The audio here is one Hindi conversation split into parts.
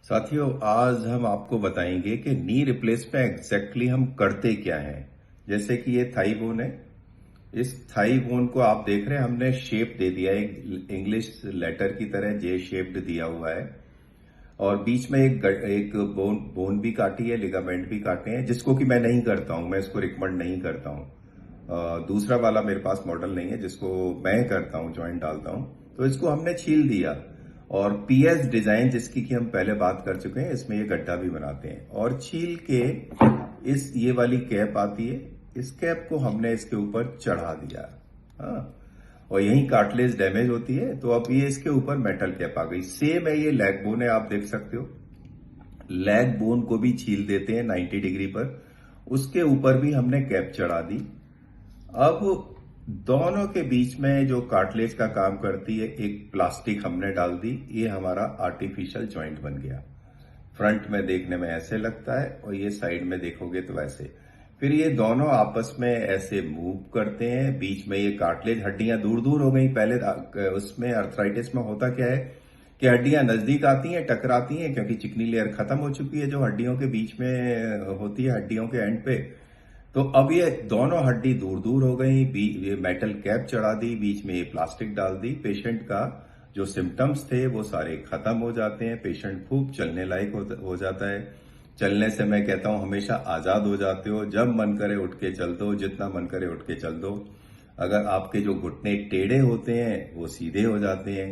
साथियों, आज हम आपको बताएंगे कि नी रिप्लेसमेंट एग्जैक्टली हम करते क्या हैं। जैसे कि ये थाई बोन है। इस थाई बोन को आप देख रहे हैं, हमने शेप दे दिया है, एक इंग्लिश लेटर की तरह जे शेप्ड दिया हुआ है। और बीच में एक बोन भी काटी है, लिगामेंट भी काटे हैं, जिसको कि मैं नहीं करता हूं, मैं इसको रिकमेंड नहीं करता हूं। दूसरा वाला मेरे पास मॉडल नहीं है जिसको मैं करता हूं, जॉइंट डालता हूं। तो इसको हमने छील दिया। और पीएस डिजाइन, जिसकी कि हम पहले बात कर चुके हैं, इसमें ये गड्ढा भी बनाते हैं। और छील के ये वाली कैप आती है, इस कैप को हमने इसके ऊपर चढ़ा दिया। हाँ। और यही कार्टिलेज डैमेज होती है, तो अब ये इसके ऊपर मेटल कैप आ गई। सेम है, ये लेग बोन है, आप देख सकते हो। लेग बोन को भी छील देते हैं 90 डिग्री पर, उसके ऊपर भी हमने कैप चढ़ा दी। अब दोनों के बीच में जो कार्टिलेज का काम करती है, एक प्लास्टिक हमने डाल दी। ये हमारा आर्टिफिशियल जॉइंट बन गया। फ्रंट में देखने में ऐसे लगता है और ये साइड में देखोगे तो वैसे। फिर ये दोनों आपस में ऐसे मूव करते हैं। बीच में ये कार्टिलेज, हड्डियां दूर दूर हो गई। पहले उसमें अर्थराइटिस में होता क्या है कि हड्डियां नजदीक आती हैं, टकराती हैं, क्योंकि चिकनी लेयर खत्म हो चुकी है जो हड्डियों के बीच में होती है, हड्डियों के एंड पे। तो अब ये दोनों हड्डी दूर दूर हो गई। ये मेटल कैप चढ़ा दी, बीच में ये प्लास्टिक डाल दी। पेशेंट का जो सिम्टम्स थे वो सारे खत्म हो जाते हैं। पेशेंट खूब चलने लायक हो जाता है। चलने से मैं कहता हूं हमेशा आजाद हो जाते हो। जब मन करे उठ के चल दो, जितना मन करे उठ के चल दो। अगर आपके जो घुटने टेढ़े होते हैं वो सीधे हो जाते हैं।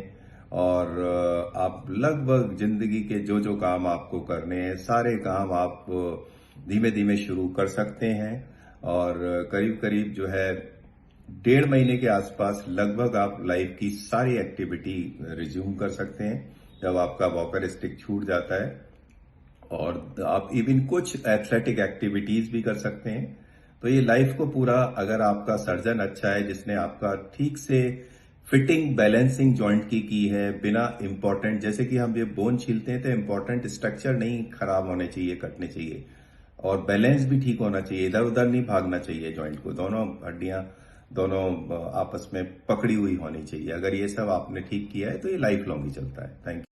और आप लगभग जिंदगी के जो जो काम आपको करने हैं, सारे काम आप धीमे धीमे शुरू कर सकते हैं। और करीब करीब जो है 1.5 महीने के आसपास लगभग आप लाइफ की सारी एक्टिविटी रिज्यूम कर सकते हैं, जब आपका वॉकर स्टिक छूट जाता है। और आप इवन कुछ एथलेटिक एक्टिविटीज भी कर सकते हैं। तो ये लाइफ को पूरा, अगर आपका सर्जन अच्छा है जिसने आपका ठीक से फिटिंग बैलेंसिंग जॉइंट की है, बिना इंपॉर्टेंट, जैसे कि हम ये बोन छीलते हैं तो इंपॉर्टेंट स्ट्रक्चर नहीं खराब होने चाहिए, कटने चाहिए। और बैलेंस भी ठीक होना चाहिए, इधर उधर नहीं भागना चाहिए जॉइंट को। दोनों हड्डियां, दोनों आपस में पकड़ी हुई होनी चाहिए। अगर ये सब आपने ठीक किया है तो ये लाइफ लॉन्ग ही चलता है। Thank you.